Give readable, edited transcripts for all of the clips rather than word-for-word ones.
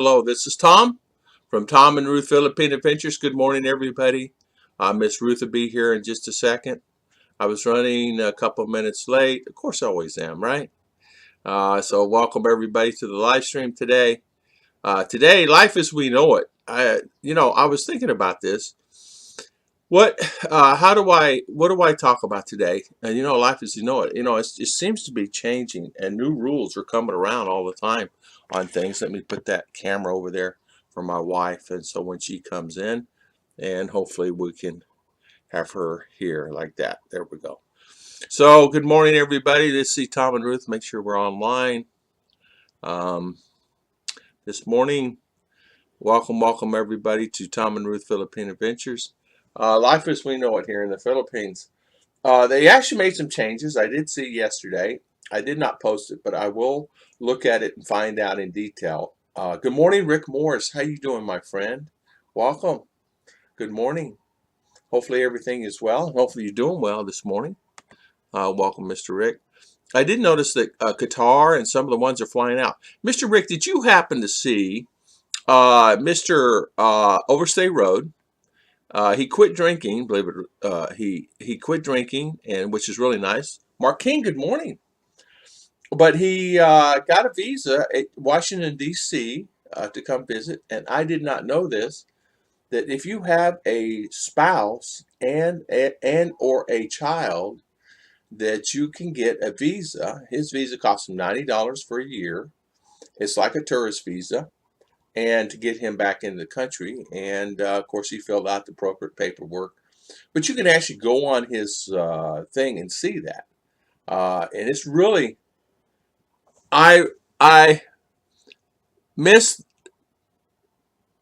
Hello, this is Tom from Tom and Ruth Philippine Adventures. Good morning, everybody. Miss Ruth will be here in just a second. I was running a couple of minutes late. Of course, I always am, right? So welcome everybody to the live stream today. Today, life as we know it. I was thinking about this. What do I talk about today? And life as you know it. It seems to be changing, and new rules are coming around all the time on things. Let me put that camera over there for my wife, and so when she comes in, and hopefully we can have her here like that. There we go. So good morning, everybody. This is Tom and Ruth. Make sure we're online. This morning, welcome everybody to Tom and Ruth Philippine Adventures. Life as we know it here in the Philippines. They actually made some changes. I did see yesterday. I did not post it, but I will look at it and find out in detail. Good morning, Rick Morris. How you doing, my friend? Welcome. Good morning. Hopefully everything is well. Hopefully you're doing well this morning. Welcome, Mr. Rick. I did notice that Qatar and some of the ones are flying out. Mr. Rick, did you happen to see Mr. Overstay Road? He quit drinking, believe it. He quit drinking, and which is really nice. Mark King, good morning. But he got a visa at Washington D.C. To come visit, and I did not know this. That if you have a spouse and or a child, that you can get a visa. His visa costs him $90 for a year. It's like a tourist visa. And to get him back in the country, and of course he filled out the appropriate paperwork. But you can actually go on his thing and see that, and it's really I missed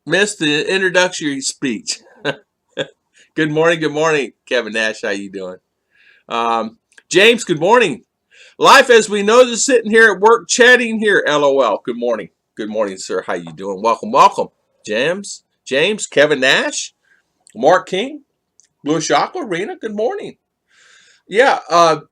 the introductory speech. Good morning, Kevin Nash. How you doing, James? Good morning. Life as we know is sitting here at work chatting here. LOL. Good morning. Good morning, sir. How you doing? Welcome. James, Kevin Nash, Mark King, Blue Chocolate Arena. Good morning. Yeah.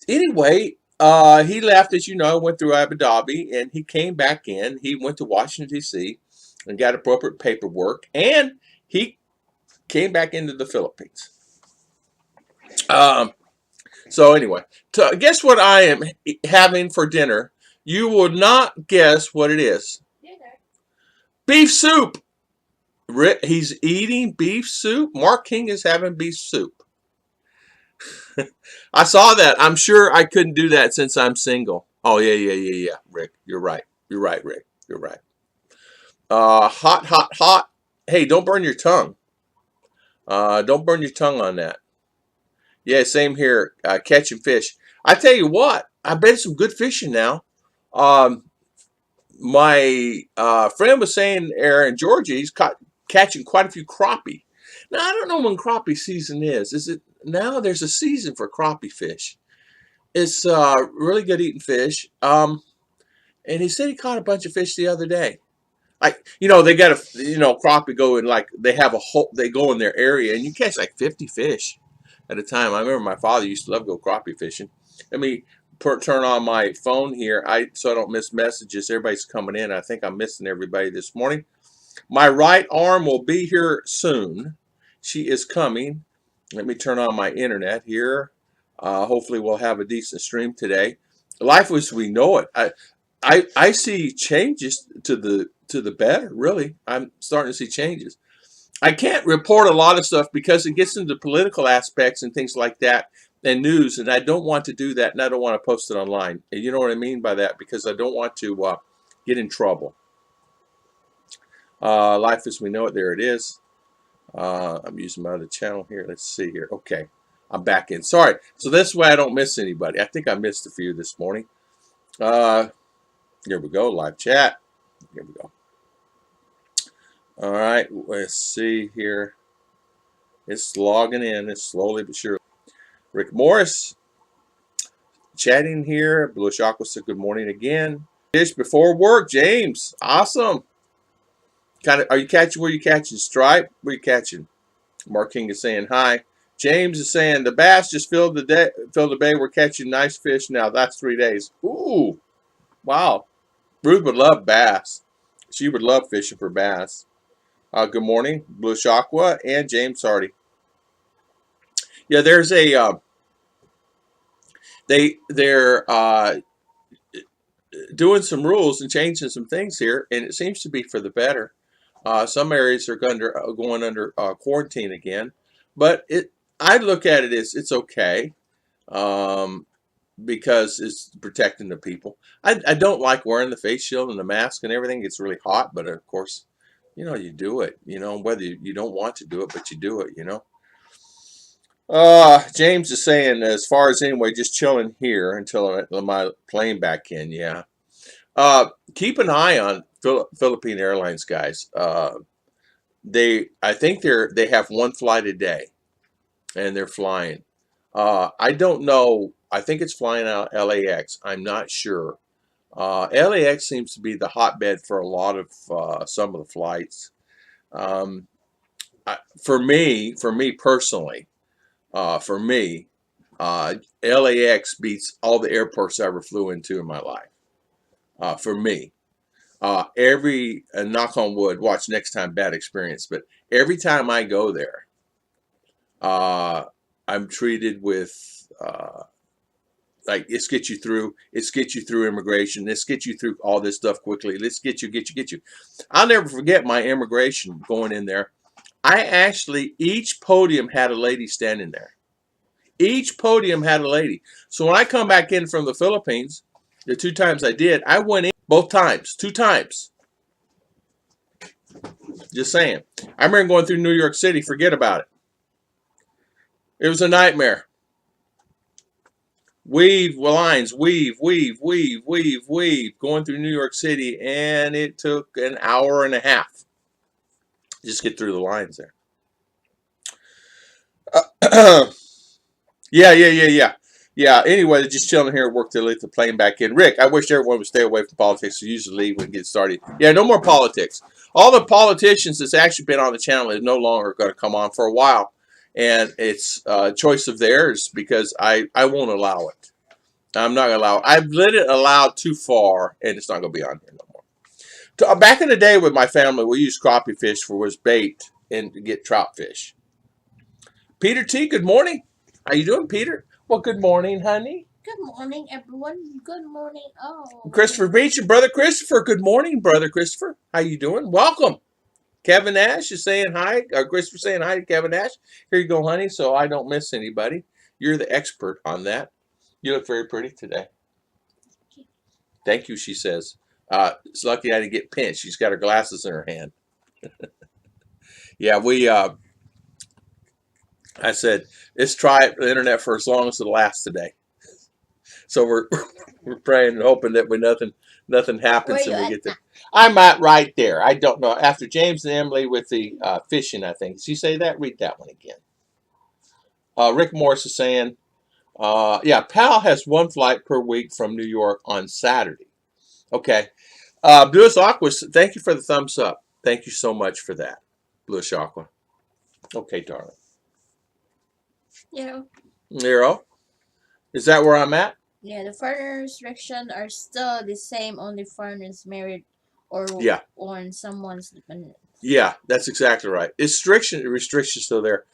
Anyway, he left, as you know, went through Abu Dhabi, and he came back in. He went to Washington D.C. and got appropriate paperwork, and he came back into the Philippines. So anyway, guess what I am having for dinner? You will not guess what it is. Beef soup. He's eating beef soup. Mark King is having beef soup. I saw that. I'm sure I couldn't do that since I'm single. Oh, yeah. Rick, you're right. You're right, Rick. You're right. Hot. Hey, don't burn your tongue. Don't burn your tongue on that. Yeah, same here. Catching fish. I tell you what, I bet some good fishing now. My friend was saying there in Georgia, he's catching quite a few crappie. Now, I don't know when crappie season is. Is it now? There's a season for crappie fish. It's really good eating fish. And he said he caught a bunch of fish the other day. Like, they got crappie go in, like, they have a whole, they go in their area, and you catch like 50 fish at a time. I remember my father used to love to go crappie fishing. Let me turn on my phone here so I don't miss messages. Everybody's coming in. I think I'm missing everybody this morning. My right arm will be here soon. She is coming. Let me turn on my internet here. Hopefully we'll have a decent stream today. Life as we know it. I see changes to the better, really. I'm starting to see changes. I can't report a lot of stuff because it gets into political aspects and things like that and news, and I don't want to do that, and I don't want to post it online. And you know what I mean by that, because I don't want to get in trouble. Life as we know it, there it is. I'm using my other channel here. Let's see here. Okay, I'm back in. Sorry. So this way I don't miss anybody. I think I missed a few this morning. Here we go, live chat. Here we go. All right, let's see here. It's logging in. It's slowly but surely. Rick Morris chatting here. Blue Chocolate said good morning again. Fish before work, James. Awesome. Are you catching? Where you catching? Stripe? Where you catching? Mark King is saying hi. James is saying the bass just filled the bay. We're catching nice fish now. That's 3 days. Ooh, wow. Ruth would love bass. She would love fishing for bass. Good morning, Blue Shakwa and James Hardy. Yeah, there's a they're doing some rules and changing some things here, and it seems to be for the better. Some areas are going under quarantine again, but I look at it as it's okay, um, because it's protecting the people. I don't like wearing the face shield and the mask and everything. It's really hot, but of course, you do it. Whether you don't want to do it, but you do it. James is saying, as far as anyway, just chilling here until my plane back in. Yeah. Keep an eye on Philippine Airlines, guys. I think they have one flight a day, and they're flying. I don't know. I think it's flying out LAX. I'm not sure. LAX seems to be the hotbed for a lot of some of the flights. Um, for me personally, for me, LAX beats all the airports I ever flew into in my life. For me. Every knock on wood, watch next time, bad experience, but every time I go there, I'm treated with like, let's get you through. Let's get you through immigration. Let's get you through all this stuff quickly. Let's get you. I'll never forget my immigration going in there. Each podium had a lady standing there. Each podium had a lady. So when I come back in from the Philippines, the 2 times I did, I went in both times, 2 times. Just saying. I remember going through New York City. Forget about it. It was a nightmare. Weave lines, weave, going through New York City, and it took an hour and a half. Just get through the lines there. Yeah. Anyway, just chilling here at work till let the plane back in. Rick, I wish everyone would stay away from politics. So usually leave when it gets started. Yeah, no more politics. All the politicians that's actually been on the channel is no longer going to come on for a while, and it's a choice of theirs because I won't allow it. I'm not going to allow it. I've let it allow too far, and it's not going to be on here no more. Back in the day with my family, we used crappie fish for bait and to get trout fish. Peter T, good morning. How you doing, Peter? Well, good morning, honey. Good morning, everyone. Good morning. Oh. Christopher Beach and Brother Christopher. Good morning, Brother Christopher. How you doing? Welcome. Kevin Nash is saying hi. Christopher saying hi to Kevin Nash. Here you go, honey, so I don't miss anybody. You're the expert on that. You look very pretty today. Thank you, she says. It's lucky I didn't get pinched. She's got her glasses in her hand. Yeah, I said, let's try the internet for as long as it'll last today. So we're praying and hoping that nothing happens and we get there. I'm at right there. I don't know. After James and Emily with the fishing, I think. Did you say that? Read that one again. Rick Morris is saying, yeah, PAL has 1 flight per week from New York on Saturday. Okay. Bluish Aqua, thank you for the thumbs up. Thank you so much for that, Bluish Aqua. Okay, darling. Yeah. Nero, is that where I'm at? Yeah, the foreign restrictions are still the same. Only foreigners married or on someone's dependent. Yeah, that's exactly right. Restrictions still there.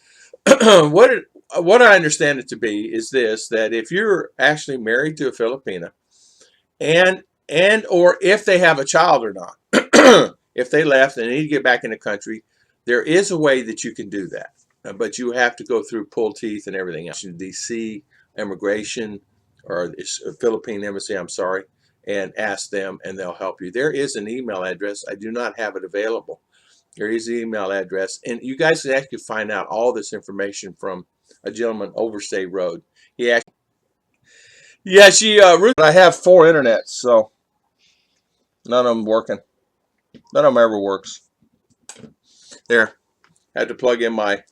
What I understand it to be is this: that if you're actually married to a Filipina, and or if they have a child or not, if they left and they need to get back in the country, there is a way that you can do that, but you have to go through pull teeth and everything else. DC immigration or Philippine embassy, I'm sorry, and ask them, and they'll help you. There is an email address. I do not have it available. There is the email address, and you guys can actually find out all this information from a gentleman Overstay Road. He actually, yeah, Ruth, I have 4 internets, so none of them working. None of them ever works. There, had to plug in my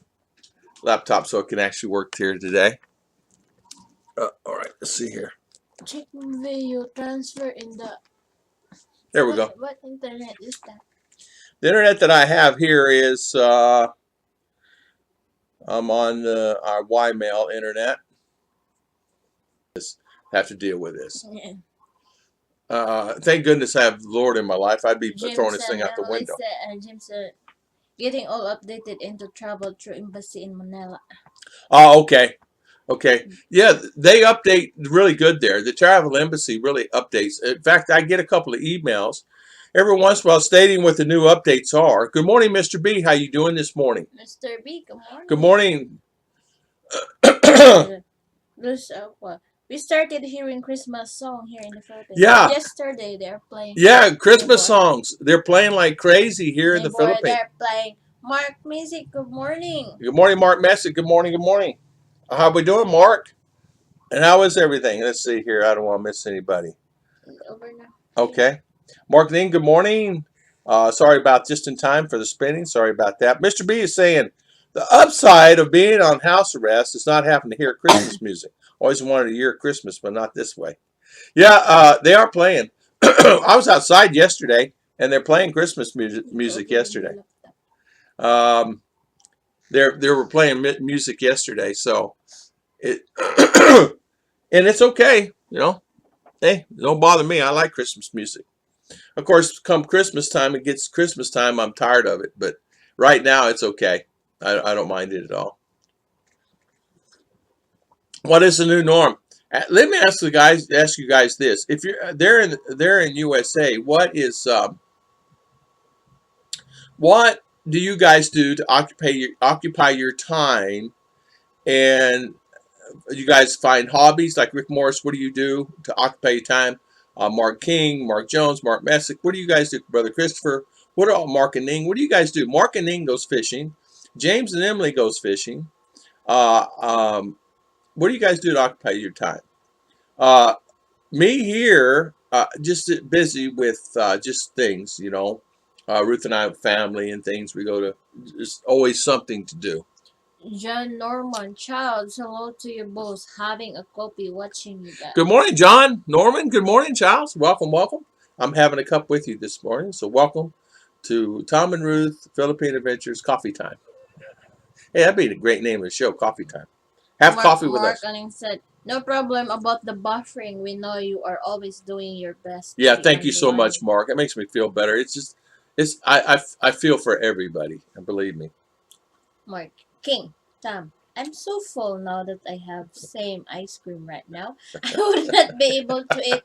laptop so it can actually work here today. All right, let's see here. Check video transfer in the. There we go. What internet is that? The internet that I have here is I'm on our Ymail internet. Have to deal with this. Yeah. Thank goodness I have the Lord in my life. I'd be throwing James this and thing out the window. James said, getting all updated into travel through embassy in Manila. Oh, okay. Okay. Yeah, they update really good there. The travel embassy really updates. In fact, I get a couple of emails every once in a while stating what the new updates are. Good morning, Mr. B. How you doing this morning? Mr. B, good morning. Good morning. We started hearing Christmas song here in the Philippines. Yeah. Yesterday they're playing. Yeah, Christmas songs. They're playing like crazy here in the Neighbor, Philippines. they're playing Mark music. Good morning. Good morning, Mark Messick. Good morning. Good morning. How we doing, Mark? And how is everything? Let's see here. I don't want to miss anybody. Over now. Okay. Mark Ning, good morning. Sorry about just in time for the spinning. Sorry about that. Mr. B is saying the upside of being on house arrest is not having to hear Christmas music. Always wanted to hear Christmas, but not this way. Yeah, they are playing. I was outside yesterday, and they're playing Christmas music yesterday. They were playing music yesterday, so it and it's okay, you know. Hey, don't bother me. I like Christmas music. Of course, come Christmas time, it gets Christmas time, I'm tired of it. But right now, it's okay. I don't mind it at all. What is the new norm? Let me ask you guys this: if you're they're in USA, what do you guys do to occupy your time? And you guys find hobbies like Rick Morris? What do you do to occupy your time? Mark King, Mark Jones, Mark Messick. What do you guys do? Brother Christopher. What are all Mark and Ning? What do you guys do? Mark and Ning goes fishing. James and Emily goes fishing. What do you guys do to occupy your time? Me here, just busy with just things, you know. Ruth and I have family and things. We go to. There's always something to do. John Norman Childs, hello to you both. Having a coffee, watching you guys. Good morning, John Norman. Good morning, Charles. Welcome, welcome. I'm having a cup with you this morning, so welcome to Tom and Ruth Philippine Adventures Coffee Time. Hey, that'd be a great name of the show, Coffee Time. Have coffee with us. Mark said, no problem about the buffering. We know you are always doing your best. Yeah, thank you so much, Mark. It makes me feel better. I feel for everybody, and believe me. Mark King, Tom, I'm so full now that I have same ice cream right now. I would not be able to eat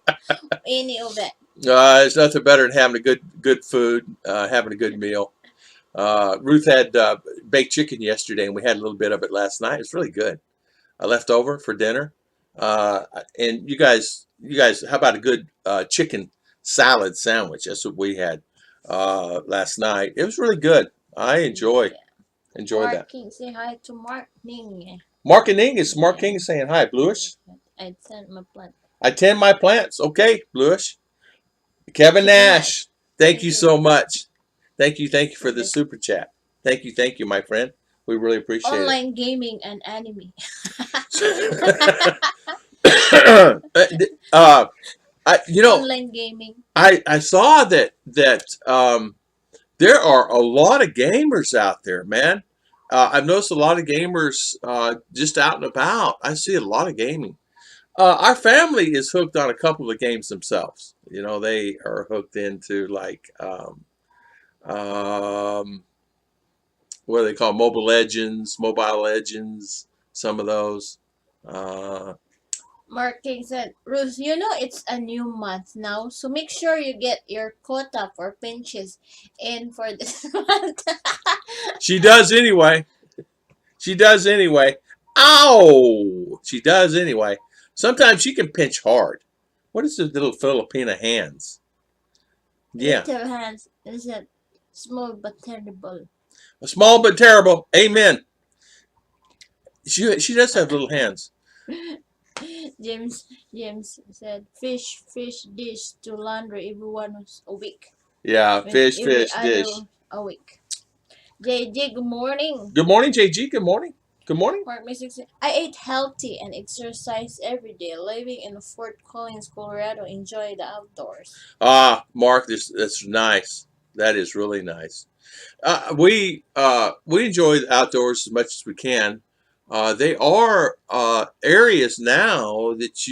any of it. It's nothing better than having a good food, having a good meal. Ruth had baked chicken yesterday, and we had a little bit of it last night. It's really good. Left over for dinner. And you guys, how about a good chicken salad sandwich? That's what we had last night. It was really good. I enjoy Mark that. King, say hi to Mark Ning. Mark King is saying hi. Bluish. I tend my plant. I tend my plants. Okay, Bluish. Kevin Nash. Thank you so much. Thank you for the super chat. Thank you, my friend. We really appreciate it. Online gaming and anime. Online gaming. I saw that there are a lot of gamers out there, man. I've noticed a lot of gamers just out and about. I see a lot of gaming. Our family is hooked on a couple of games themselves. You know, they are hooked into like what do they call Mobile Legends, some of those. Mark King said, Ruth, you know it's a new month now, so make sure you get your quota for pinches in for this month. She does anyway. Ow! She does anyway. Sometimes she can pinch hard. What is the little Filipina hands? Yeah. Little hands. Is it small but terrible? Small but terrible. Amen. She does have little hands. James said, fish dish to laundry everyone a week. Yeah, fish dish. A week. JG, good morning. Good morning, JG. Good morning. Good morning. Mark Messick said, I ate healthy and exercise every day. Living in Fort Collins, Colorado. Enjoy the outdoors. Mark, that's nice. That is really nice. We enjoy the outdoors as much as we can. They are areas now that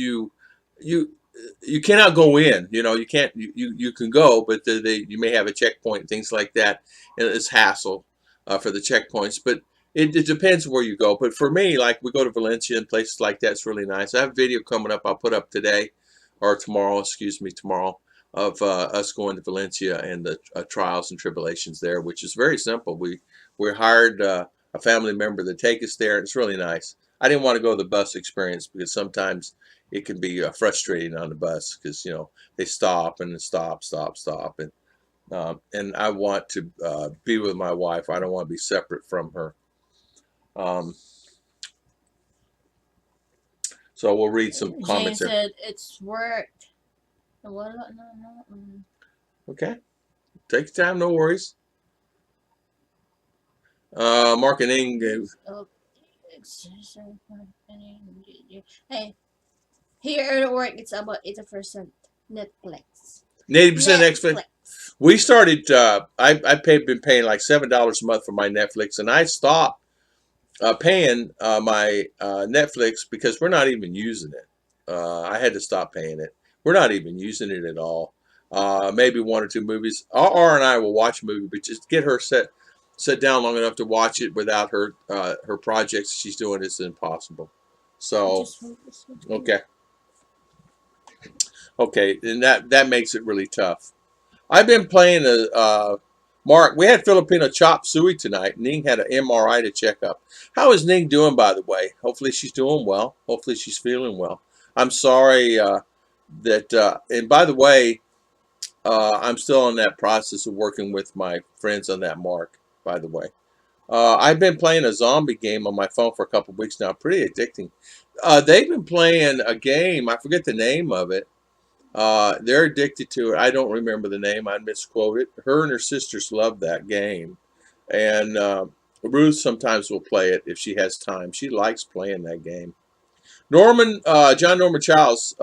you cannot go in. You can't. You can go, but you may have a checkpoint, things like that, and it's hassle for the checkpoints. But it depends where you go. But for me, like we go to Valencia and places like that, it's really nice. I have a video coming up. I'll put up today or tomorrow. Excuse me, tomorrow of us going to Valencia and the trials and tribulations there, which is very simple. We hired a family member to take us there, and it's really nice. I didn't want to go the bus experience because sometimes it can be frustrating on the bus because they stop and stop, and I want to be with my wife. I don't want to be separate from her. Um, so we'll read some Jane comments here. said it's work. No. Okay, take your time, no worries. Mark and Ing gave. Hey, here at work it's about 80% Netflix. 80% Netflix. We started. Been paying like $7 a month for my Netflix, and I stopped paying my Netflix because we're not even using it. I had to stop paying it. We're not even using it at all. Maybe one or two movies. R and I will watch a movie, but just get her set down long enough to watch it without her her projects she's doing is impossible. So okay, and that makes it really tough. I've been playing Mark. We had Filipino chop suey tonight. Ning had an MRI to check up. How is Ning doing, by the way? Hopefully she's doing well. Hopefully she's feeling well. I'm sorry that. And by the way, I'm still in that process of working with my friends on that, Mark. By the way, I've been playing a zombie game on my phone for a couple of weeks now. Pretty addicting. They've been playing a game. I forget the name of it. They're addicted to it. I don't remember the name. I misquoted. Her and her sisters love that game. And Ruth sometimes will play it if she has time. She likes playing that game. John Norman Childs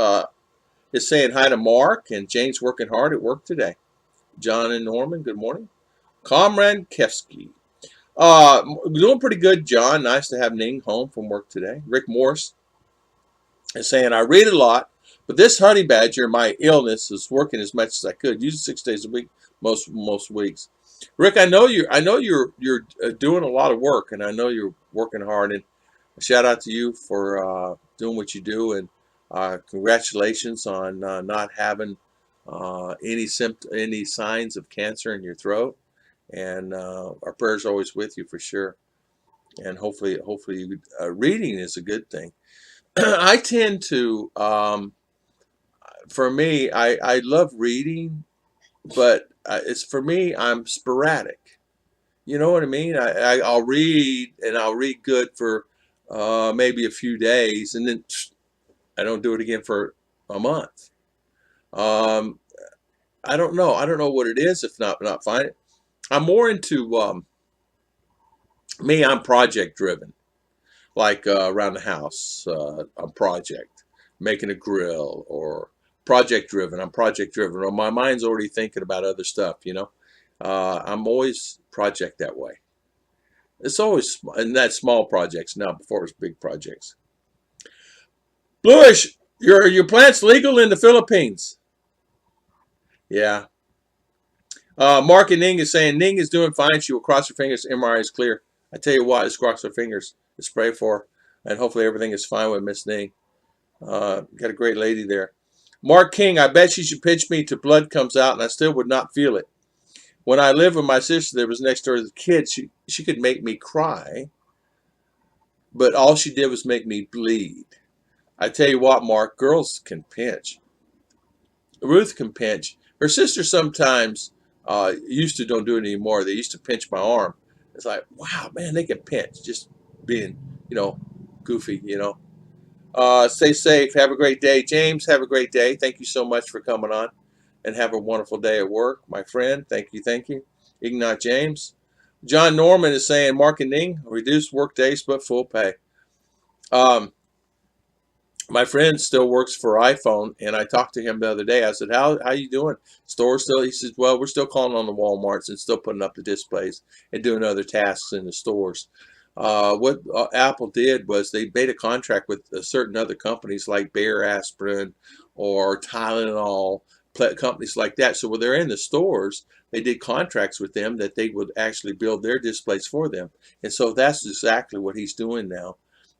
is saying hi to Mark, and Jane's working hard at work today. John and Norman, good morning. Comrade Kefsky. Doing pretty good, John. Nice to have Ning home from work today. Rick Morse is saying, I read a lot, but this honey badger, my illness, is working as much as I could. Use it 6 days a week, most weeks. Rick, I know you're doing a lot of work, and I know you're working hard. And a shout out to you for doing what you do, and congratulations on not having any signs of cancer in your throat. And our prayers are always with you for sure. And hopefully, reading is a good thing. I tend to, for me, I love reading, but it's for me, I'm sporadic. You know what I mean? I'll read, and I'll read good for maybe a few days, and then I don't do it again for a month. Um, I don't know. I don't know what it is. If not find it. I'm more into me. I'm project driven. Like around the house, a project, making a grill, or project driven. I'm project driven, or my mind's already thinking about other stuff. I'm always project that way. It's always and that's small projects now. Before it was big projects. Bluish, your plant's legal in the Philippines. Yeah. Mark and Ning is saying Ning is doing fine. She will cross her fingers. MRI is clear. I tell you what, let's cross our fingers. Let's pray for her, and hopefully everything is fine with Miss Ning. Got a great lady there. Mark King, I bet she should pinch me till blood comes out, and I still would not feel it. When I lived with my sister that was next door to the kid, she could make me cry, but all she did was make me bleed. I tell you what, Mark, girls can pinch. Ruth can pinch. Her sister sometimes used to, don't do it anymore. They used to pinch my arm. It's like, wow, man, they can pinch. Just being, goofy, Stay safe. Have a great day. James, have a great day. Thank you so much for coming on, and have a wonderful day at work, my friend. Thank you. Ignat James. John Norman is saying, Mark and Ning, reduced work days but full pay. My friend still works for iPhone, and I talked to him the other day. I said, how you doing? Store still? He says, well, we're still calling on the Walmarts and still putting up the displays and doing other tasks in the stores. What Apple did was they made a contract with certain other companies like Bayer Aspirin or Tylenol, companies like that. So when they're in the stores, they did contracts with them that they would actually build their displays for them. And so that's exactly what he's doing now,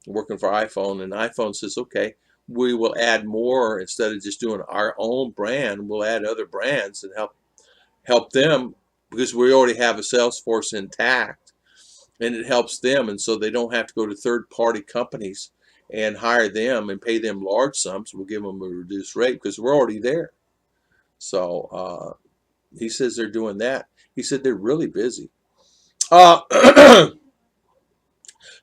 working for iPhone. And iPhone says, okay, we will add more instead of just doing our own brand. We'll add other brands and help them because we already have a sales force intact, and it helps them, and so they don't have to go to third-party companies and hire them and pay them large sums. We'll give them a reduced rate because we're already there. So he says they're doing that. He said they're really busy. Tom,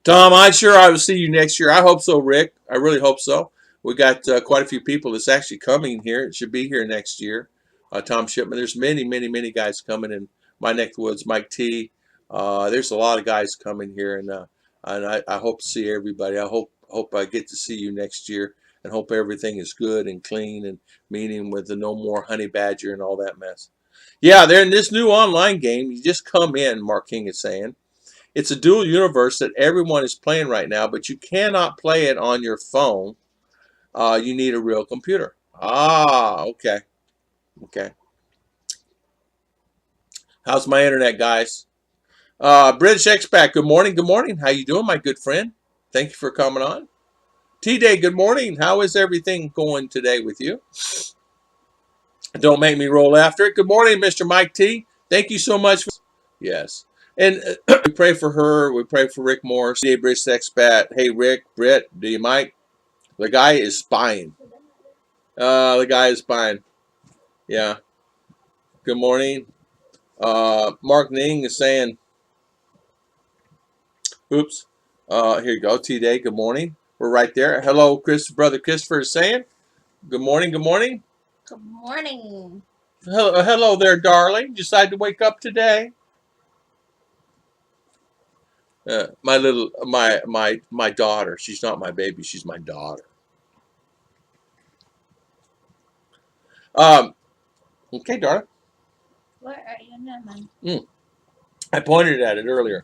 I will see you next year. I hope so, Rick. I really hope so. We got quite a few people that's actually coming here. It should be here next year. Tom Shipman. There's many guys coming in my neck of the woods. Mike T. There's a lot of guys coming here, and I hope to see everybody. I hope I get to see you next year, and hope everything is good and clean and meaning with the no more honey badger and all that mess. Yeah, they're in this new online game. You just come in, Mark King is saying. It's a dual universe that everyone is playing right now, but you cannot play it on your phone. You need a real computer. Ah, okay. Okay. How's my internet, guys? British expat, good morning. Good morning. How you doing, my good friend? Thank you for coming on. T-Day, good morning. How is everything going today with you? Don't make me roll after it. Good morning, Mr. Mike T. Thank you so much. Yes. And we pray for her. We pray for Rick Morris. Hey, British expat. Hey, Rick, Britt, do you Mike? The guy is spying. The guy is spying. Yeah. Good morning. Mark Ning is saying, oops. Here you go. T-Day, good morning. We're right there. Hello, Brother Christopher is saying. Good morning. Good morning. Good morning. Hello there, darling. Decided to wake up today. My daughter. She's not my baby. She's my daughter. Okay, darling. Where are you now, man? I pointed at it earlier.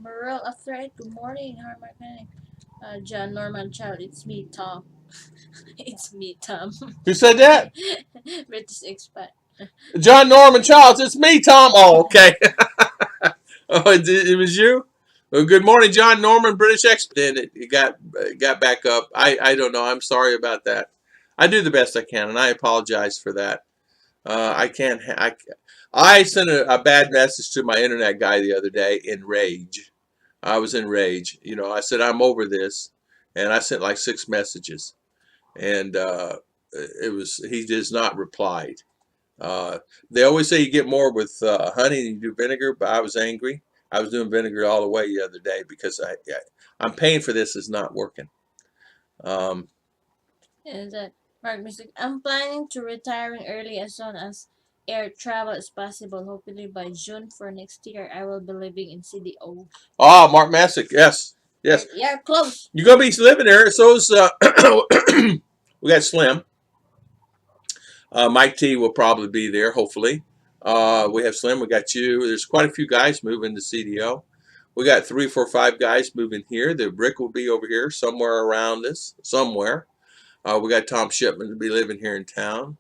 Merle after it. Good morning. How am I? John Norman Child. It's me, Tom. It's me, Tom. Who said that? British expat. John Norman Childs. It's me, Tom. Oh, okay. Oh, it was you? Well, good morning, John Norman, British expat. Then it got back up. I don't know. I'm sorry about that. I do the best I can, and I apologize for that. I can't. I sent a bad message to my internet guy the other day in rage. I was in rage. You know, I said I'm over this, and I sent like 6 messages, and he just not replied. They always say you get more with honey than you do vinegar, but I was angry. I was doing vinegar all the way the other day because I'm paying for this. Is not working. And that Mark Mystic. I'm planning to retiring early as soon as air travel is possible. Hopefully by June for next year, I will be living in CDO. Ah, Mark Masick. Yes. Yes. Yeah, close. You're going to be living there. So's we got Slim. Mike T will probably be there, hopefully. We have Slim. We got you. There's quite a few guys moving to CDO. We got 3, 4, 5 guys moving here. The Rick will be over here somewhere around us, somewhere. We got Tom Shipman to be living here in town.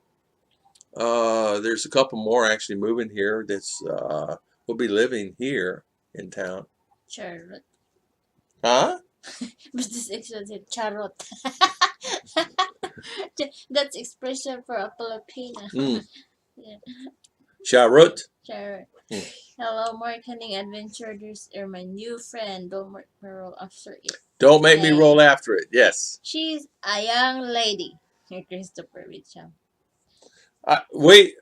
There's a couple more actually moving here that's will be living here in town. Charlotte. Huh? But this expression charot. That's expression for a Filipina. Yeah. Charot. Charot. Hello, marketing adventurers are my new friend. Don't roll after it. Don't make me roll after it. Yes. She's a young lady. Christopher Mitchell. We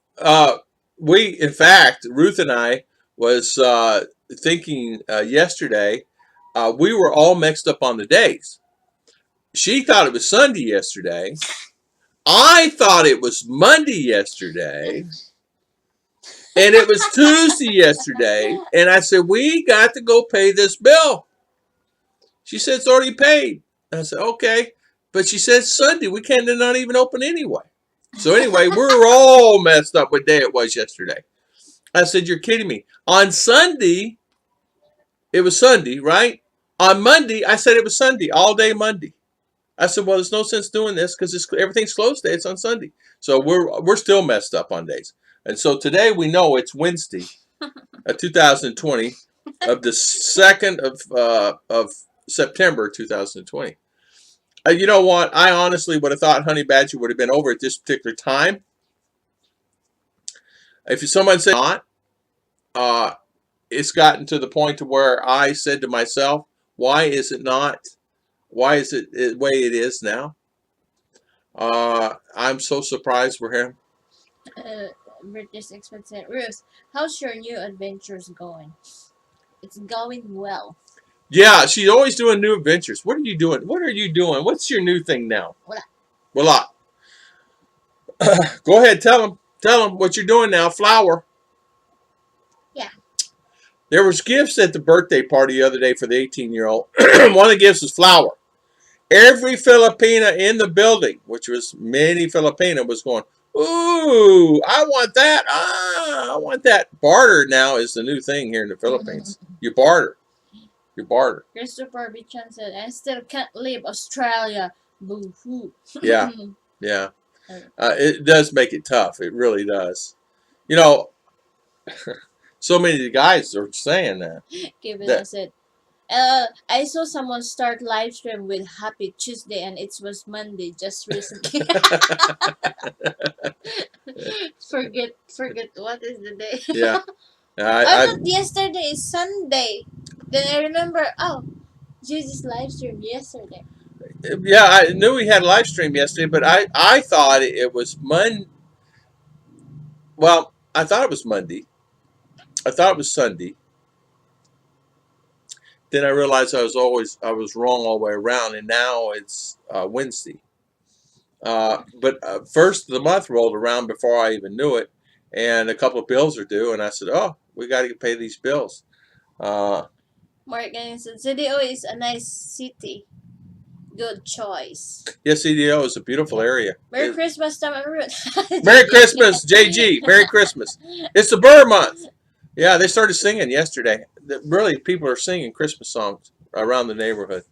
in fact, Ruth and I was thinking yesterday. We were all mixed up on the days. She thought it was Sunday yesterday. I thought it was Monday yesterday. And it was Tuesday yesterday. And I said, we got to go pay this bill. She said, it's already paid. I said, okay. But she said, Sunday. We can't, they're not even open anyway. So anyway, we were all messed up what day it was yesterday. I said, you're kidding me. On Sunday, It was Sunday, right? On Monday, I said it was Sunday, all day Monday. I said, well, there's no sense doing this because everything's closed today. It's on Sunday. So we're still messed up on days. And so today we know it's Wednesday, 2020, of the 2nd of September 2020. You know what? I honestly would have thought Honey Badger would have been over at this particular time. If someone said not, it's gotten to the point to where I said to myself, why is it not? Why is it the way it is now? I'm so surprised for him. British expert said, Ruth, how's your new adventures going? It's going well. Yeah, she's always doing new adventures. What are you doing? What are you doing? What's your new thing now? Voila. Go ahead, tell them. Tell them what you're doing now. Flower. Yeah. There was gifts at the birthday party the other day for the 18-year-old. One of the gifts was flour. Every Filipina in the building, which was many Filipina, was going, ooh, I want that. I want that. Barter now is the new thing here in the Philippines. You barter. You barter. Christopher Bichan said, I still can't leave Australia. Boo-hoo. Yeah. Yeah. It does make it tough. It really does. You know, so many of the guys are saying that. Kevin said, I saw someone start live stream with Happy Tuesday and it was Monday just recently. forget what is the day. Yeah. I thought yesterday is Sunday. Then I remember, oh, Jesus live stream yesterday. Yeah, I knew we had a live stream yesterday, but I thought it was Monday. Well, I thought it was Monday. I thought it was Sunday. Then I realized I was wrong all the way around, and now it's Wednesday. But first of the month rolled around before I even knew it, and a couple of bills are due, and I said, "Oh, we got to pay these bills." Morgan said, CDO is a nice city. Good choice. Yes, CDO is a beautiful area. Merry Christmas, Tom and Ruth. Merry Christmas, JG. Merry Christmas. It's the Burr month. Yeah, they started singing yesterday. Really, people are singing Christmas songs around the neighborhood.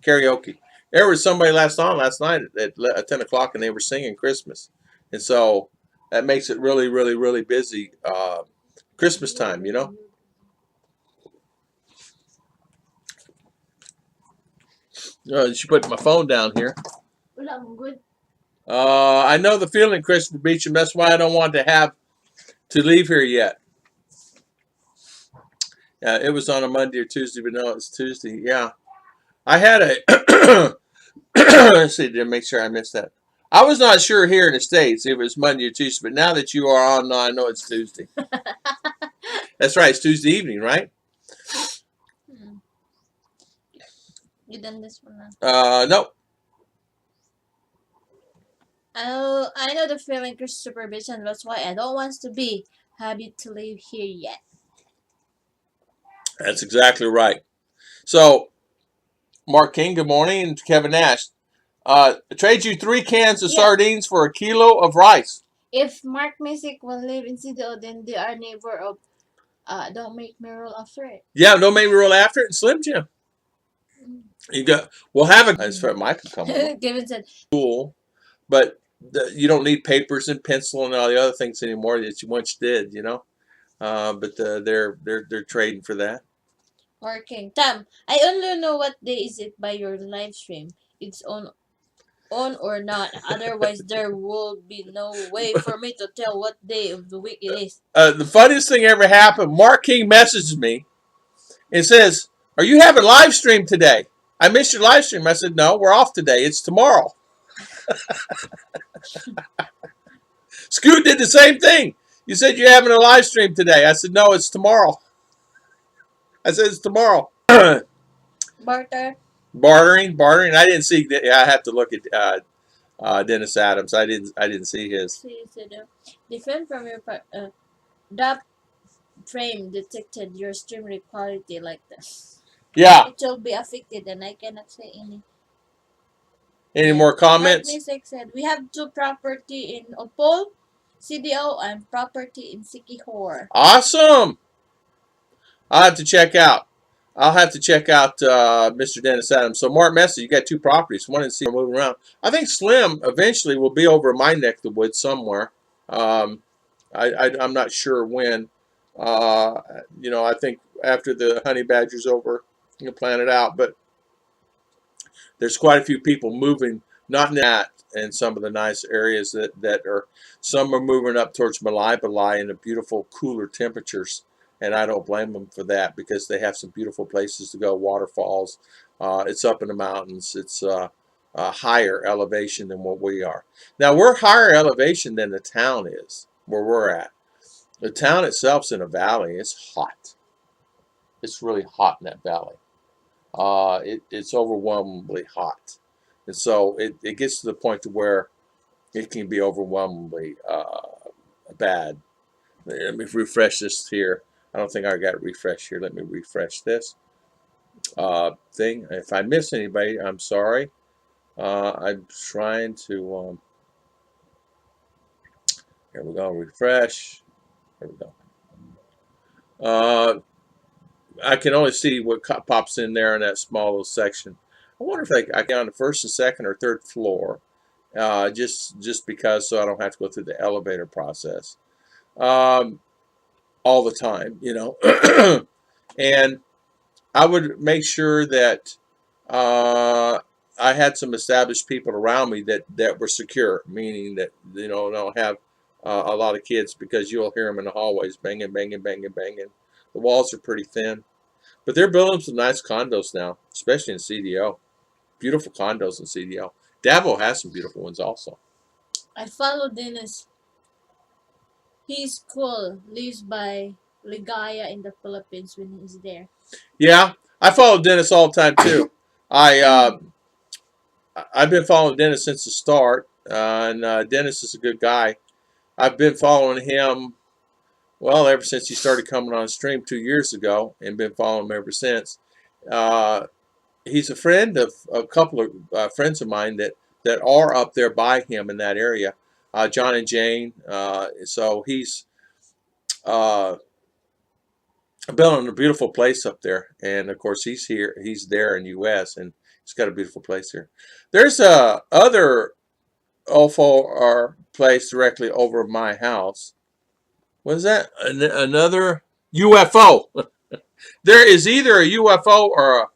Karaoke. There was somebody last night at 10 o'clock, and they were singing Christmas. And so that makes it really, really, really busy Christmas time, you know. She put my phone down here. I know the feeling, Christopher Beecham. That's why I don't want to leave here yet. It was on a Monday or Tuesday, but no, it's Tuesday. Yeah. I had a... Let's see, to make sure I missed that. I was not sure here in the States if it was Monday or Tuesday, but now that you are on, I know it's Tuesday. That's right. It's Tuesday evening, right? You done this one now? No. Oh, I know the feeling, Christopher Vision. That's why I don't want to be happy to live here yet. That's exactly right. So, Mark King, good morning, and Kevin Nash. Trade you 3 cans of sardines for a kilo of rice. If Mark Misick will live in CDO, then they are neighbor of Don't Make Me Roll After It. Yeah, Don't Make Me Roll After It and Slim Jim. We'll have a... That's where Mike can come over. Kevin said, Cool, but you don't need papers and pencil and all the other things anymore that you once did, you know. But they're trading for that. Working. Tom, I only know what day is it by your live stream. It's on or not. Otherwise, there will be no way for me to tell what day of the week it is. The funniest thing ever happened, Mark King messages me and says, are you having live stream today? I missed your live stream. I said, no, we're off today. It's tomorrow. Scoot did the same thing. You said you're having a live stream today. I said, no, it's tomorrow. I said, it's tomorrow. Bartering. I didn't see. I have to look at Dennis Adams. I didn't see his. Different from your that frame detected your stream quality like this. Yeah. It will be affected, and I cannot say any. Any more comments? Mark said we have 2 property in Opol, CDO, and property in Sikihor. Awesome. I'll have to check out. I'll have to check out Mr. Dennis Adams. So Mark Messi, you got two properties, one in Sea moving around. I think Slim eventually will be over in my neck of the woods somewhere. Um, I'm not sure when. Uh, I think after the honey badger's over, you can plan it out. But there's quite a few people moving, not in that, and some of the nice areas that are, some are moving up towards Malai in the beautiful cooler temperatures, and I don't blame them for that because they have some beautiful places to go, waterfalls. It's up in the mountains. It's a higher elevation than what we are. Now we're higher elevation than the town is where we're at. The town itself's in a valley. It's hot. It's really hot in that valley. It's overwhelmingly hot, and so it gets to the point to where it can be overwhelmingly bad. Let me refresh this here. I don't think I got it refreshed here. Let me refresh this thing. If I miss anybody, I'm sorry. I'm trying to. Here we go. Refresh. Here we go. I can only see what pops in there in that small little section. I wonder if I get on the first and second or third floor, just because, so I don't have to go through the elevator process all the time, And I would make sure that I had some established people around me that were secure, meaning that don't have a lot of kids, because you'll hear them in the hallways banging, banging, banging, banging. The walls are pretty thin. But they're building some nice condos now, especially in CDO. Beautiful condos in CDO. Davao has some beautiful ones also. I follow Dennis. He's cool. Lives by Ligaya in the Philippines when he's there. Yeah, I follow Dennis all the time too. I I've been following Dennis since the start, and Dennis is a good guy. I've been following him ever since he started coming on stream 2 years ago, and been following him ever since. Uh, he's a friend of a couple of friends of mine that are up there by him in that area, John and Jane. So he's uh, building a beautiful place up there, and of course he's there in U.S. and he's got a beautiful place here. There's a other OFO or place directly over my house. What is that? Another UFO. There is either a UFO or a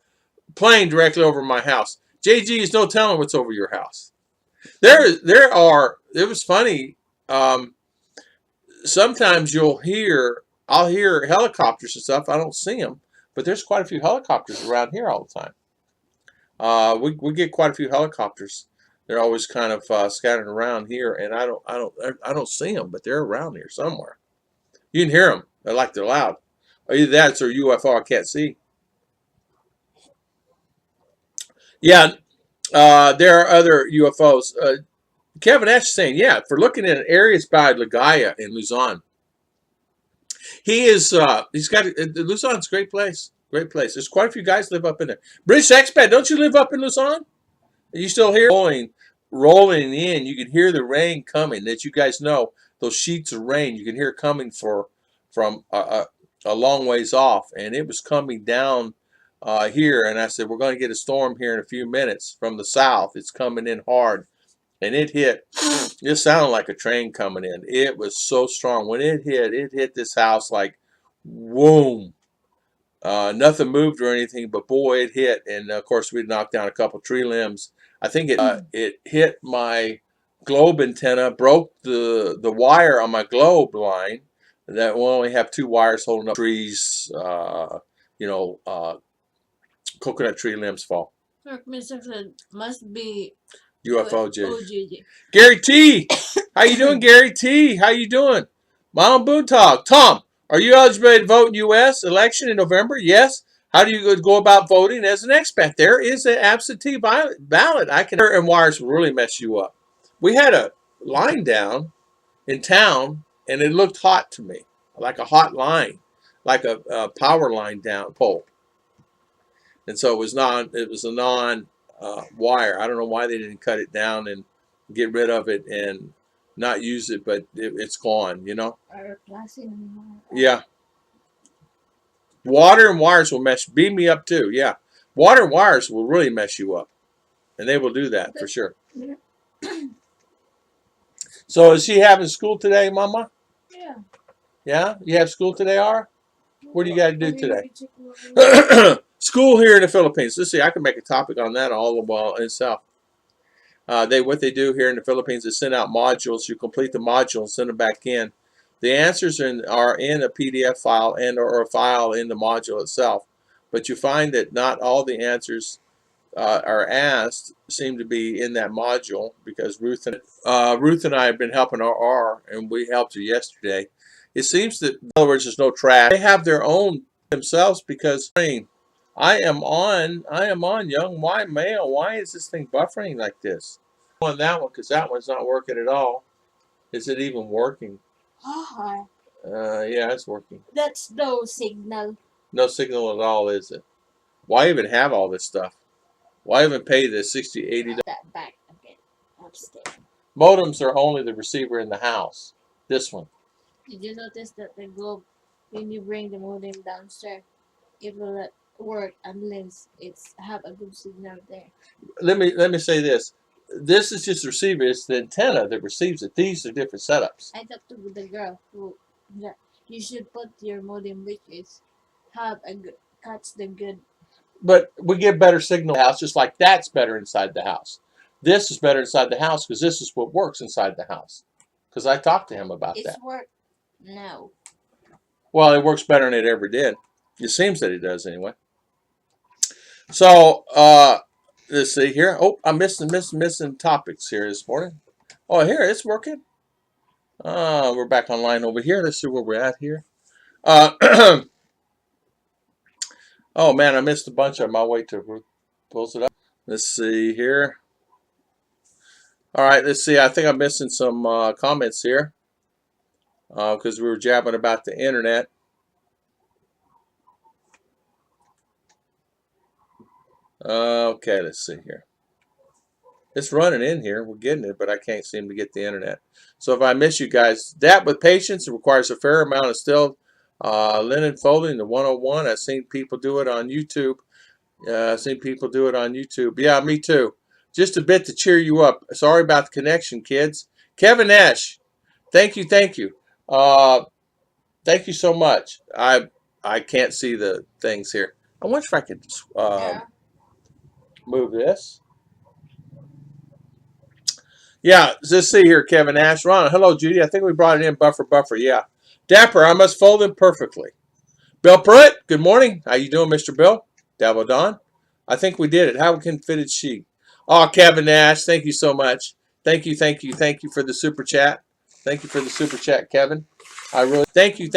plane directly over my house. JG is no telling what's over your house. There are. It was funny. Um, Sometimes I'll hear helicopters and stuff. I don't see them, but there's quite a few helicopters around here all the time. We get quite a few helicopters. They're always kind of scattered around here, and I don't see them, but they're around here somewhere. You can hear them. They're loud. Either that or UFO I can't see. Yeah, there are other UFOs. Kevin Ash is saying, yeah, for looking at areas by Ligaya in Luzon. He's got, Luzon's a great place. Great place. There's quite a few guys live up in there. British expat, don't you live up in Luzon? Are you still here? Rolling in. You can hear the rain coming. That you guys know, those sheets of rain, you can hear coming from a long ways off. And it was coming down here. And I said, we're going to get a storm here in a few minutes from the south. It's coming in hard. And it sounded like a train coming in. It was so strong. When it hit this house like, whoom. Nothing moved or anything, but boy, it hit. And of course, we knocked down a couple tree limbs. I think it hit my globe antenna, broke the wire on my globe line. That will only have two wires holding up trees. Coconut tree limbs fall. Must be UFO. Gary T, how you doing, Gary T? How you doing? Mom Boone Talk. Tom, are you eligible to vote in U.S. election in November? Yes. How do you go about voting as an expat? There is an absentee ballot. And wires will really mess you up. We had a line down in town, and it looked hot to me, like a hot line, like a power line down pole. And so it was a non wire. I don't know why they didn't cut it down and get rid of it and not use it, but it's gone, Or Yeah. Water and wires will mess. Beam me up too. Yeah, water and wires will really mess you up, and they will do that for sure. So is she having school today, Mama? Yeah. Yeah, you have school today, Ara? What do you got to do today? School here in the Philippines. Let's see. I can make a topic on that all the while itself. What they do here in the Philippines is send out modules. You complete the module and send them back in. The answers are in a PDF file and or a file in the module itself. But you find that not all the answers are asked seem to be in that module because Ruth and I have been helping R, and we helped her yesterday. It seems that, in other words, there's no trash. They have their own themselves because I am on young white male. Why is this thing buffering like this? On that one because that one's not working at all. Is it even working? Yeah, it's working. That's no signal. No signal at all, is it? Why even have all this stuff? Why even pay the $60, $80? That back a bit upstairs. Modems are only the receiver in the house. This one. Did you notice that the globe, when you bring the modem downstairs, it will not work unless it's have a good signal there. Let me say this. This is just the receiver. It's the antenna that receives it. These are different setups. I talked to the girl who that you should put your modem which is have a good catch the good. But we get better signal in the house, just like that's better inside the house. This is better inside the house because this is what works inside the house. Because I talked to him about It's that. work now. Well, it works better than it ever did. It seems that it does anyway. So let's see here. Oh, I'm missing topics here this morning. Oh, here it's working. We're back online over here. Let's see where we're at here. Oh man, I missed a bunch of them. I'll wait to pulls it up. Let's see here. All right, let's see. I think I'm missing some comments here because we were jabbing about the internet. Okay, let's see here. It's running in here. We're getting it, but I can't seem to get the internet. So if I miss you guys, that with patience, it requires a fair amount of still linen folding, the 101. I've seen people do it on YouTube. Yeah, me too. Just a bit to cheer you up. Sorry about the connection, kids. Kevin Nash, thank you. Thank you so much. I can't see the things here. I wonder if I could move this. Yeah, let's see here, Kevin Nash. Ron, hello, Judy. I think we brought it in. Buffer. Yeah. Dapper, I must fold them perfectly. Bill Pruitt, good morning. How you doing, Mr. Bill? Davo Don. I think we did it. How can fitted she? Oh, Kevin Nash, thank you so much. Thank you for the super chat. Thank you for the super chat, Kevin. I really thank you.